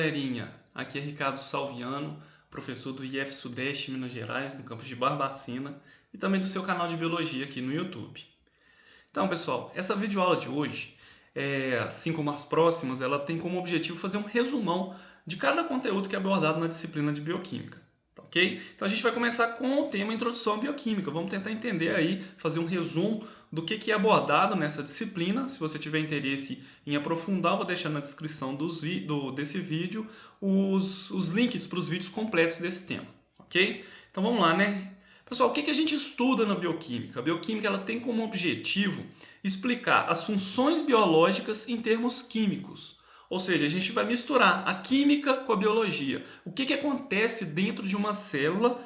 galerinha, aqui é Ricardo Salviano, professor do IF Sudeste, Minas Gerais, no campus de Barbacena e também do seu canal de Biologia aqui no YouTube. Então pessoal, essa videoaula de hoje, assim como as próximas, ela tem como objetivo fazer um resumão de cada conteúdo que é abordado na disciplina de Bioquímica. Tá ok? Então a gente vai começar com o tema Introdução à Bioquímica. Vamos tentar entender aí, fazer um resumo do que é abordado nessa disciplina. Se você tiver interesse em aprofundar, eu vou deixar na descrição desse vídeo os links para os vídeos completos desse tema. Ok? Então vamos lá, né? Pessoal, o que a gente estuda na bioquímica? A bioquímica ela tem como objetivo explicar as funções biológicas em termos químicos. Ou seja, a gente vai misturar a química com a biologia. O que acontece dentro de uma célula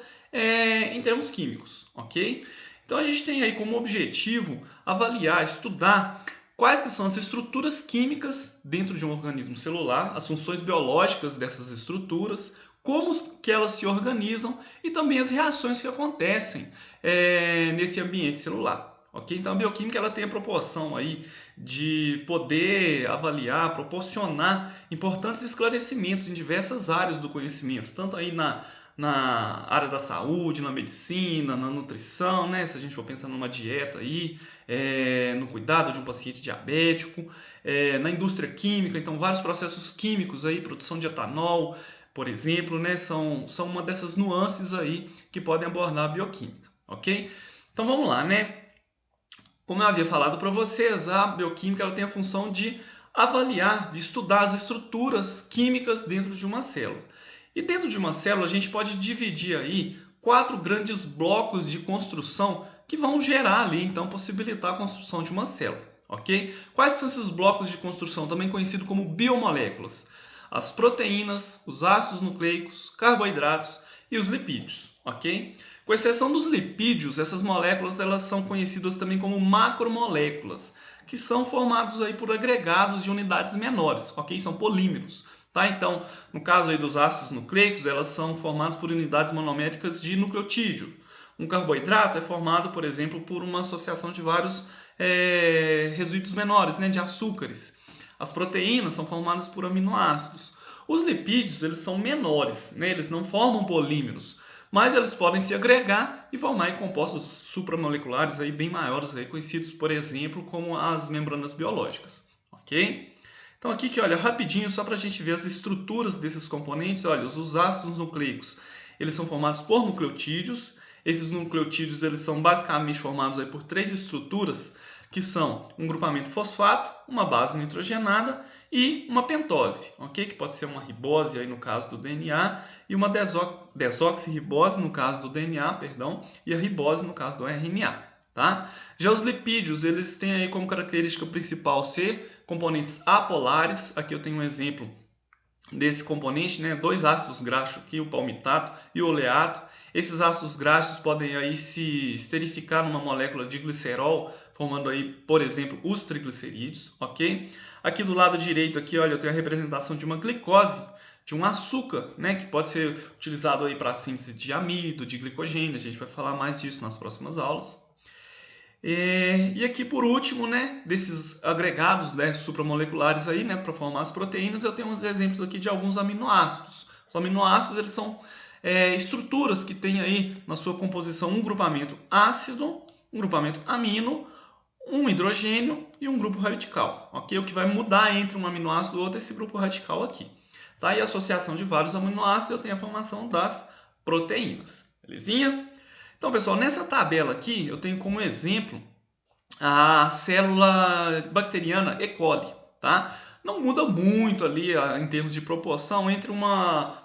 em termos químicos, ok? Então a gente tem aí como objetivo avaliar, estudar quais que são as estruturas químicas dentro de um organismo celular, as funções biológicas dessas estruturas, como que elas se organizam e também as reações que acontecem nesse ambiente celular. Okay? Então a bioquímica ela tem a proporção aí de poder avaliar, proporcionar importantes esclarecimentos em diversas áreas do conhecimento, tanto aí na área da saúde, na medicina, na nutrição, né? Se a gente for pensar numa dieta aí, no cuidado de um paciente diabético, na indústria química, então vários processos químicos aí, produção de etanol, por exemplo, né? São uma dessas nuances aí que podem abordar a bioquímica, ok? Então vamos lá, né? Como eu havia falado para vocês, a bioquímica ela tem a função de avaliar, de estudar as estruturas químicas dentro de uma célula. E dentro de uma célula a gente pode dividir aí 4 grandes blocos de construção que vão gerar ali, então, possibilitar a construção de uma célula, ok? Quais são esses blocos de construção, também conhecidos como biomoléculas? As proteínas, os ácidos nucleicos, carboidratos e os lipídios, ok? Com exceção dos lipídios, essas moléculas elas são conhecidas também como macromoléculas, que são formados aí por agregados de unidades menores, ok? São polímeros. Tá? Então, no caso aí dos ácidos nucleicos, elas são formadas por unidades monoméricas de nucleotídeo. Um carboidrato é formado, por exemplo, por uma associação de vários resíduos menores, né, de açúcares. As proteínas são formadas por aminoácidos. Os lipídios eles são menores, né, eles não formam polímeros, mas eles podem se agregar e formar compostos supramoleculares aí bem maiores, aí, conhecidos, por exemplo, como as membranas biológicas. Ok? Então aqui que olha rapidinho só para a gente ver as estruturas desses componentes. Olha, os ácidos nucleicos eles são formados por nucleotídeos. Esses nucleotídeos eles são basicamente formados aí por 3 estruturas que são um grupamento fosfato, uma base nitrogenada e uma pentose, ok? Que pode ser uma ribose aí no caso do DNA e uma desoxirribose no caso do DNA, perdão, e a ribose no caso do RNA. Tá? Já os lipídios, eles têm aí como característica principal ser componentes apolares. Aqui eu tenho um exemplo desse componente, né? 2 ácidos graxos aqui, o palmitato e o oleato. Esses ácidos graxos podem aí se esterificar numa molécula de glicerol, formando aí, por exemplo, os triglicerídeos, ok? Aqui do lado direito aqui, olha, eu tenho a representação de uma glicose, de um açúcar, né, que pode ser utilizado aí para a síntese de amido, de glicogênio. A gente vai falar mais disso nas próximas aulas. E aqui por último, né, desses agregados, né, supramoleculares aí, né, para formar as proteínas, eu tenho uns exemplos aqui de alguns aminoácidos. Os aminoácidos eles são estruturas que têm aí na sua composição um grupamento ácido, um grupamento amino, um hidrogênio e um grupo radical. Ok? O que vai mudar entre um aminoácido e outro é esse grupo radical aqui. Tá? E a associação de vários aminoácidos eu tenho a formação das proteínas. Belezinha? Então, pessoal, nessa tabela aqui eu tenho como exemplo a célula bacteriana E. coli, tá? Não muda muito ali em termos de proporção entre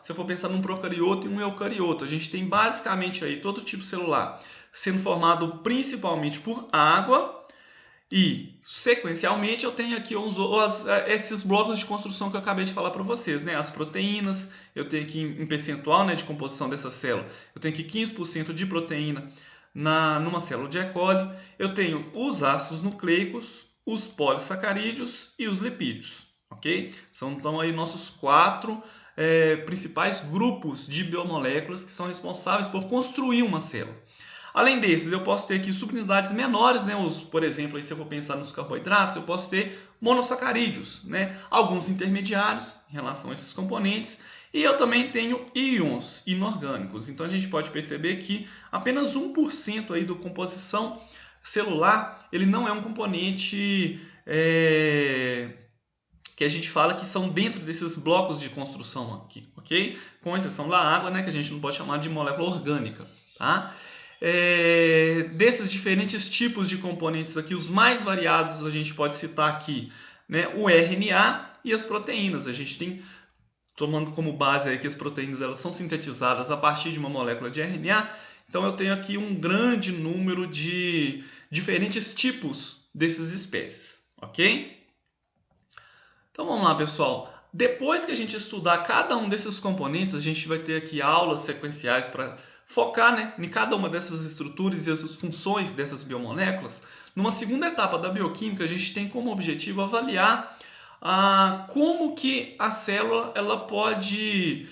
se eu for pensar num procarioto e um eucarioto. A gente tem basicamente aí todo tipo celular sendo formado principalmente por água e, sequencialmente, eu tenho aqui esses blocos de construção que eu acabei de falar para vocês, né? As proteínas, eu tenho aqui em percentual, né, de composição dessa célula, eu tenho aqui 15% de proteína numa célula de E. coli, eu tenho os ácidos nucleicos, os polissacarídeos e os lipídios, ok? São então aí nossos 4 principais grupos de biomoléculas que são responsáveis por construir uma célula. Além desses, eu posso ter aqui subunidades menores, né? Por exemplo, aí, se eu for pensar nos carboidratos, eu posso ter monossacarídeos, né? Alguns intermediários em relação a esses componentes. E eu também tenho íons inorgânicos. Então a gente pode perceber que apenas 1% aí da composição celular, ele não é um componente que a gente fala que são dentro desses blocos de construção aqui, ok? Com exceção da água, né, que a gente não pode chamar de molécula orgânica, tá? Desses diferentes tipos de componentes aqui, os mais variados a gente pode citar aqui, né, o RNA e as proteínas. A gente tem, tomando como base aí que as proteínas elas são sintetizadas a partir de uma molécula de RNA, então eu tenho aqui um grande número de diferentes tipos dessas espécies, ok? Então vamos lá, pessoal. Depois que a gente estudar cada um desses componentes, a gente vai ter aqui aulas sequenciais para focar, né, em cada uma dessas estruturas e as funções dessas biomoléculas. Numa segunda etapa da bioquímica, a gente tem como objetivo avaliar como que a célula ela pode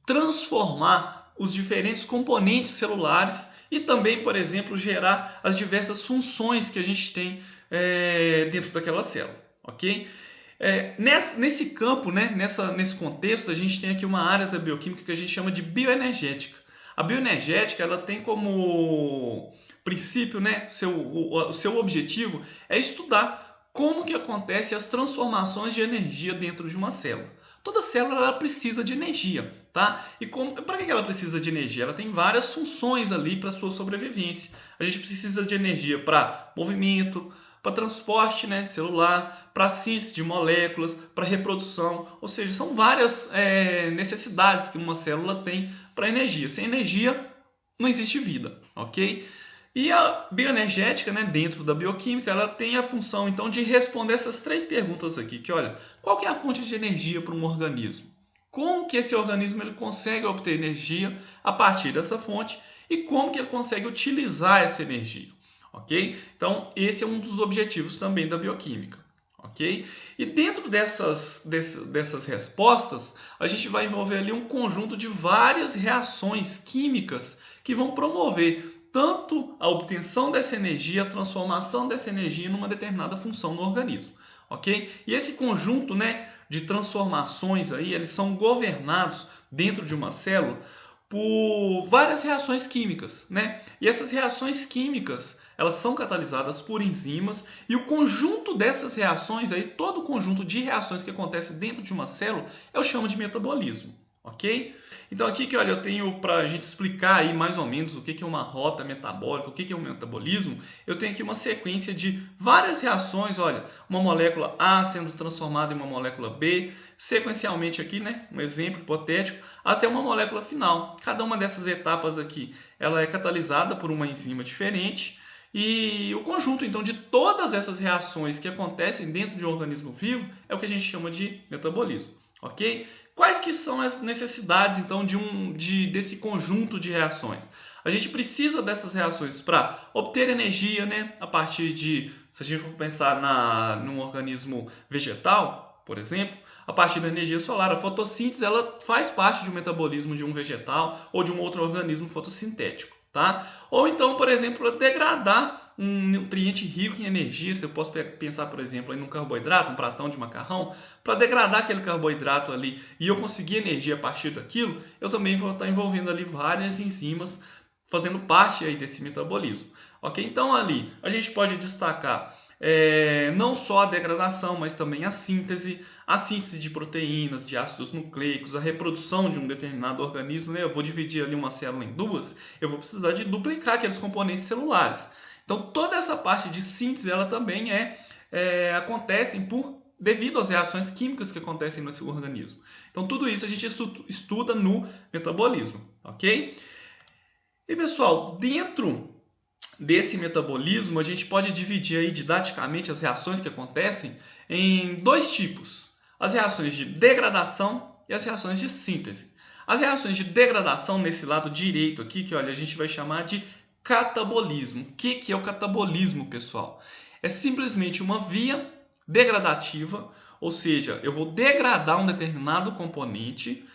transformar os diferentes componentes celulares e também, por exemplo, gerar as diversas funções que a gente tem dentro daquela célula, ok? Nesse campo, né, nesse contexto, a gente tem aqui uma área da bioquímica que a gente chama de bioenergética. A bioenergética ela tem como princípio, né, o seu objetivo é estudar como que acontecem as transformações de energia dentro de uma célula. Toda célula ela precisa de energia, tá? E para que ela precisa de energia? Ela tem várias funções ali para sua sobrevivência. A gente precisa de energia para movimento, para transporte, né, celular, para síntese de moléculas, para reprodução, ou seja, são várias necessidades que uma célula tem para energia. Sem energia não existe vida, ok? E a bioenergética, né, dentro da bioquímica, ela tem a função então de responder essas três perguntas aqui, que olha, qual que é a fonte de energia para um organismo? Como que esse organismo ele consegue obter energia a partir dessa fonte e como que ele consegue utilizar essa energia? Ok? Então, esse é um dos objetivos também da bioquímica. Ok? E dentro dessas respostas, a gente vai envolver ali um conjunto de várias reações químicas que vão promover tanto a obtenção dessa energia, a transformação dessa energia numa determinada função no organismo. Ok? E esse conjunto, né, de transformações aí, eles são governados dentro de uma célula por várias reações químicas, né? E essas reações químicas, elas são catalisadas por enzimas e o conjunto dessas reações aí, todo o conjunto de reações que acontece dentro de uma célula, eu chamo de metabolismo, ok? Então aqui que olha, eu tenho para a gente explicar aí mais ou menos o que é uma rota metabólica, o que é um metabolismo, eu tenho aqui uma sequência de várias reações, olha, uma molécula A sendo transformada em uma molécula B, sequencialmente aqui, né, um exemplo hipotético, até uma molécula final. Cada uma dessas etapas aqui, ela é catalisada por uma enzima diferente e o conjunto, então, de todas essas reações que acontecem dentro de um organismo vivo é o que a gente chama de metabolismo, ok? Quais que são as necessidades, então, desse conjunto de reações? A gente precisa dessas reações para obter energia, né, a partir de, se a gente for pensar num organismo vegetal, por exemplo, a partir da energia solar. A fotossíntese ela faz parte do metabolismo de um vegetal ou de um outro organismo fotossintético, tá? Ou então, por exemplo, degradar um nutriente rico em energia. Se eu posso pensar, por exemplo, em um carboidrato, um pratão de macarrão, para degradar aquele carboidrato ali e eu conseguir energia a partir daquilo, eu também vou estar envolvendo ali várias enzimas fazendo parte aí desse metabolismo, ok? Então ali a gente pode destacar não só a degradação, mas também a síntese de proteínas, de ácidos nucleicos, a reprodução de um determinado organismo, né? Eu vou dividir ali uma célula em duas, eu vou precisar de duplicar aqueles componentes celulares. Então toda essa parte de síntese, ela também acontecem devido às reações químicas que acontecem nesse organismo. Então tudo isso a gente estuda no metabolismo, ok? E pessoal, dentro desse metabolismo, a gente pode dividir aí didaticamente as reações que acontecem em dois tipos: as reações de degradação e as reações de síntese. As reações de degradação, nesse lado direito aqui, que olha, a gente vai chamar de catabolismo. O que é o catabolismo, pessoal? É simplesmente uma via degradativa, ou seja, eu vou degradar um determinado componente,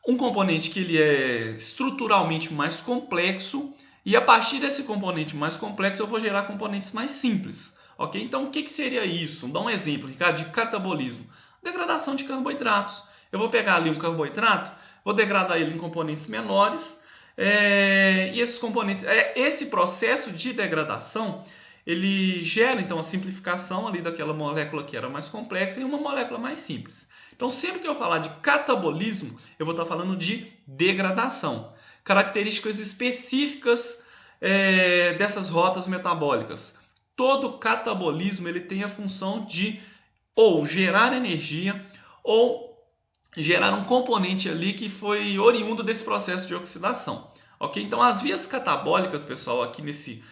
um componente que ele é estruturalmente mais complexo, E a partir desse componente mais complexo eu vou gerar componentes mais simples. Ok? Então o que seria isso? Dá um exemplo, Ricardo, de catabolismo. Degradação de carboidratos. Eu vou pegar ali um carboidrato, vou degradar ele em componentes menores, e esses componentes, esse processo de degradação, ele gera então a simplificação ali daquela molécula que era mais complexa em uma molécula mais simples. Então sempre que eu falar de catabolismo, eu vou estar falando de degradação. Características específicas dessas rotas metabólicas. Todo catabolismo ele tem a função de ou gerar energia ou gerar um componente ali que foi oriundo desse processo de oxidação. Ok? Então as vias catabólicas, pessoal, aqui nesse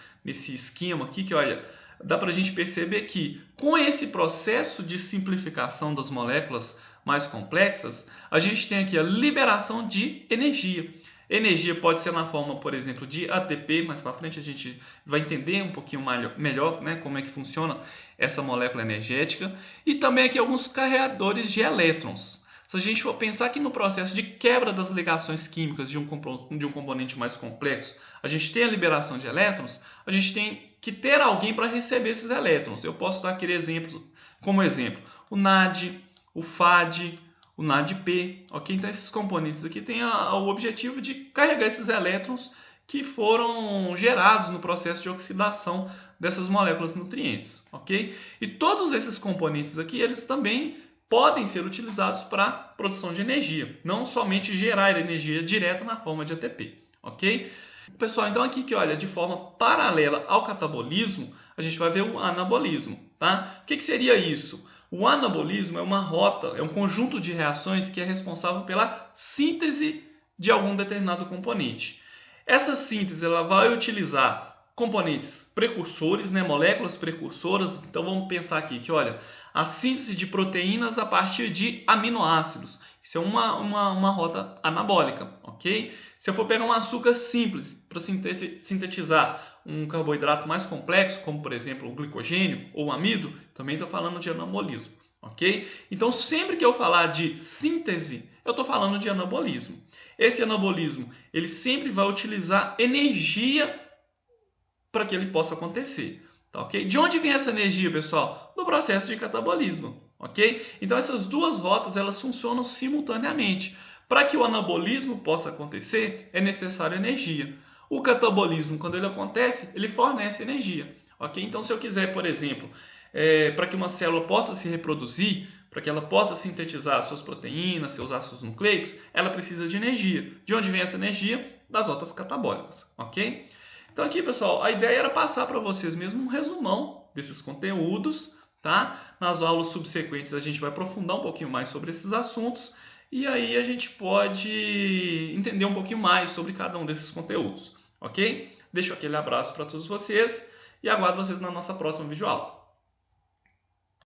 esquema aqui, que olha, dá para a gente perceber que com esse processo de simplificação das moléculas mais complexas, a gente tem aqui a liberação de energia. Energia pode ser na forma, por exemplo, de ATP, mais para frente a gente vai entender um pouquinho melhor, né, como é que funciona essa molécula energética. E também aqui alguns carregadores de elétrons. Se a gente for pensar que no processo de quebra das ligações químicas de um componente mais complexo, a gente tem a liberação de elétrons, a gente tem que ter alguém para receber esses elétrons. Eu posso dar aquele exemplo, como exemplo, o NAD, o FAD, o NADP, ok? Então esses componentes aqui têm o objetivo de carregar esses elétrons que foram gerados no processo de oxidação dessas moléculas nutrientes, ok? E todos esses componentes aqui, eles também podem ser utilizados para produção de energia, não somente gerar energia direta na forma de ATP, ok? Pessoal, então aqui que olha, de forma paralela ao catabolismo, a gente vai ver o anabolismo, tá? O que seria isso? O anabolismo é uma rota, é um conjunto de reações que é responsável pela síntese de algum determinado componente. Essa síntese ela vai utilizar componentes precursores, né, moléculas precursoras. Então vamos pensar aqui que olha, a síntese de proteínas a partir de aminoácidos. Isso é uma rota anabólica, ok? Se eu for pegar um açúcar simples para sintetizar um carboidrato mais complexo, como por exemplo o glicogênio ou o amido, também estou falando de anabolismo, ok? Então sempre que eu falar de síntese, eu estou falando de anabolismo. Esse anabolismo, ele sempre vai utilizar energia para que ele possa acontecer. Tá, ok? De onde vem essa energia, pessoal? Do processo de catabolismo, ok? Então essas duas rotas elas funcionam simultaneamente. Para que o anabolismo possa acontecer, é necessária energia. O catabolismo, quando ele acontece, ele fornece energia, ok? Então se eu quiser, por exemplo, para que uma célula possa se reproduzir, para que ela possa sintetizar suas proteínas, seus ácidos nucleicos, ela precisa de energia. De onde vem essa energia? Das rotas catabólicas, ok? Então aqui, pessoal, a ideia era passar para vocês mesmo um resumão desses conteúdos, tá? Nas aulas subsequentes a gente vai aprofundar um pouquinho mais sobre esses assuntos e aí a gente pode entender um pouquinho mais sobre cada um desses conteúdos, ok? Deixo aquele abraço para todos vocês e aguardo vocês na nossa próxima videoaula.